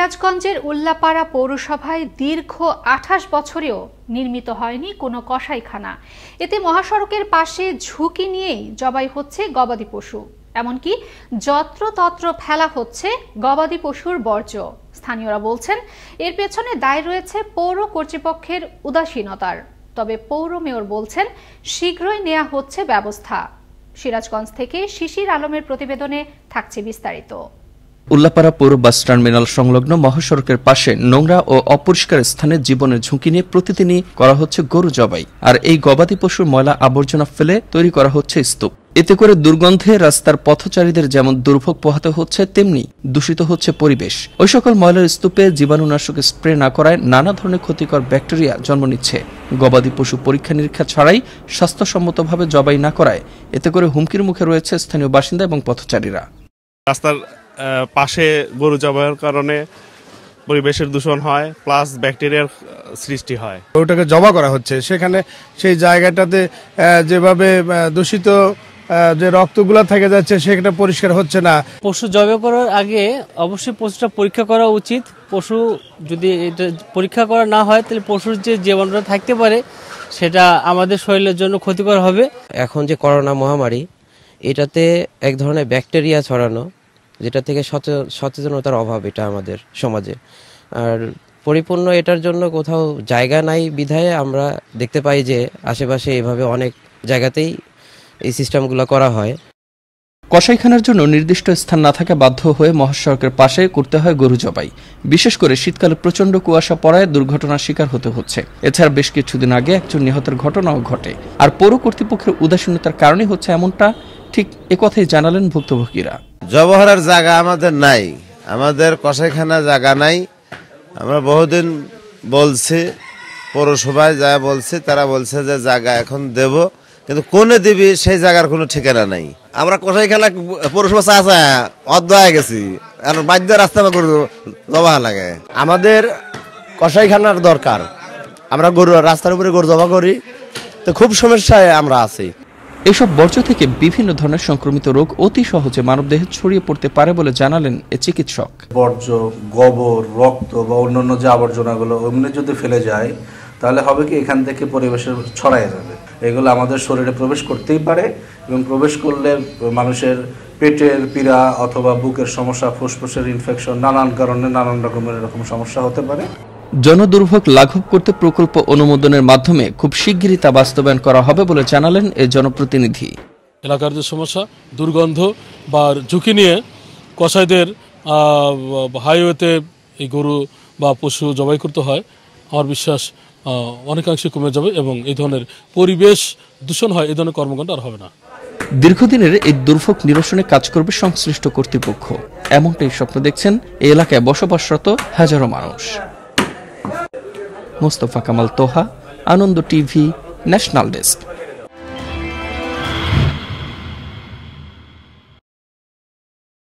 সিরাজগঞ্জের উল্লাপাড়া পৌরসভায় দীর্ঘ ২৮ বছরেও নির্মিত হয়নি কোনো কসাইখানা। এতে মহাসড়কের পাশে ঝুঁকি নিয়েই জবাই হচ্ছে গবাদি পশু, এমনকি যত্রতত্র ফেলা হচ্ছে গবাদি পশুর বর্জ্য। স্থানীয়রা বলছেন এর পেছনে দায় রয়েছে পৌর কর্তৃপক্ষের উদাসীনতার। তবে পৌর মেয়র বলছেন শীঘ্রই নেওয়া হচ্ছে ব্যবস্থা। সিরাজগঞ্জ থেকে শিশির আলমের প্রতিবেদনে থাকছে বিস্তারিত। উল্লাপাড়া পৌর বাস টার্মিনাল সংলগ্ন মহাসড়কের পাশে নোংরা ও অপরিষ্কার স্থানে জীবনের ঝুঁকি নিয়ে প্রতিদিনই করা হচ্ছে গরু জবাই। আর এই গবাদি পশুর ময়লা আবর্জনা ফেলে তৈরি করা হচ্ছে স্তূপ। এতে করে দুর্গন্ধে রাস্তার পথচারীদের যেমন দুর্ভোগ পোহাতে হচ্ছে, তেমনি দূষিত হচ্ছে পরিবেশ। ওই সকল ময়লার স্তূপে জীবাণুনাশক স্প্রে না করায় নানা ধরনের ক্ষতিকর ব্যাকটেরিয়া জন্ম নিচ্ছে। গবাদি পশু পরীক্ষা নিরীক্ষা ছাড়াই স্বাস্থ্যসম্মতভাবে জবাই না করায় এতে করে হুমকির মুখে রয়েছে স্থানীয় বাসিন্দা এবং পথচারীরা। রাস্তার পাশে গরু জবাইয়ের কারণে পরিবেশের দূষণ হয়, প্লাস ব্যাকটেরিয়ার সৃষ্টি হয়। ওটাকে জবা করা হচ্ছে, সেখানে সেই জায়গাটাতে যেভাবে দূষিত যে রক্তগুলা থেকে যাচ্ছে সেটা পরিষ্কার হচ্ছে না। পশু জবাই করার আগে অবশ্যই পশুটা পরীক্ষা করা উচিত। পশু যদি এটা পরীক্ষা করা না হয় তাহলে পশুর যে জীবাণুটা থাকতে পারে সেটা আমাদের শরীরের জন্য ক্ষতিকর হবে। এখন যে করোনা মহামারী, এটাতে এক ধরনের ব্যাকটেরিয়া ছড়ানো, যেটা থেকে সচেতনতার অভাব এটা আমাদের সমাজে। আর পরিপূর্ণ এটার জন্য কোথাও জায়গা নাই বিধায় আমরা দেখতে পাই যে আশেপাশে এভাবে অনেক জায়গাতেই এই সিস্টেমগুলো করা হয়। কসাইখানার জন্য নির্দিষ্ট স্থান না থাকা বাধ্য হয়ে মহাসড়কের পাশে করতে হয় গরু জবাই। বিশেষ করে শীতকালে প্রচন্ড কুয়াশা পড়ায় দুর্ঘটনার শিকার হতে হচ্ছে। এছাড়া বেশ কিছুদিন আগে একজন নিহতের ঘটনাও ঘটে। আর পৌর কর্তৃপক্ষের উদাসীনতার কারণে হচ্ছে এমনটা, ঠিক একথাই জানালেন ভুক্তভোগীরা। জবাহরের জায়গা আমাদের নাই, আমাদের কসাইখানা জায়গা নাই। আমরা বহুদিন বলছি, পৌরসভায় যা বলছি তারা বলছে যে জায়গা এখন দেব, কিন্তু কোনে দিবি সেই জায়গার কোনো ঠিকানা নাই। আমরা কসাইখানা পৌরসভা চা অর্ধ হয়ে গেছি, এখন বাধ্য রাস্তা জবা লাগে। আমাদের কসাইখানার দরকার। আমরা গরু রাস্তার উপরে গরু জবা করি, তো খুব সমস্যায় আমরা আছি। এসব বর্জ্য থেকে বিভিন্ন ধরনের সংক্রমিত রোগ অতি সহজে মানবদেহে ছড়িয়ে পড়তে পারে বলে জানালেন এ চিকিৎসক। বর্জ্য, গোবর, রক্ত বা অন্যান্য যে আবর্জনাগুলো ওমনি যদি ফেলে যায় তাহলে হবে কি এখান থেকে পরিবেশে ছড়ায় যাবে। এগুলো আমাদের শরীরে প্রবেশ করতেই পারে এবং প্রবেশ করলে মানুষের পেটের পীড়া অথবা বুকের সমস্যা, ফুসফুসের ইনফেকশন, নানান কারণে নানান রকমের এরকম সমস্যা হতে পারে। জনদুর্ভোগ লাঘব করতে প্রকল্প অনুমোদনের মাধ্যমে খুব শিগগিরই তা বাস্তবায়ন করা হবে বলে জানালেন এই জনপ্রতিনিধি। এলাকার যে সমস্যা, দুর্গন্ধ বা ঝুঁকি নিয়ে কসাইদের হাইওয়েতে এই গরু বা পশু জবাই করতে হয়, আমার বিশ্বাস অনেকাংশে কমে যাবে এবং এই ধরনের পরিবেশ দূষণ হয়, এই ধরনের কর্মকাণ্ড আর হবে না। দীর্ঘদিনের এই দুর্ভোগ নিরসনে কাজ করবে সংশ্লিষ্ট কর্তৃপক্ষ, এমনটাই স্বপ্ন দেখছেন এই এলাকায় বসবাসরত হাজারো মানুষ। মোস্তফা কামাল তোহা, আনন্দ টিভি, ন্যাশনাল ডেস্ক।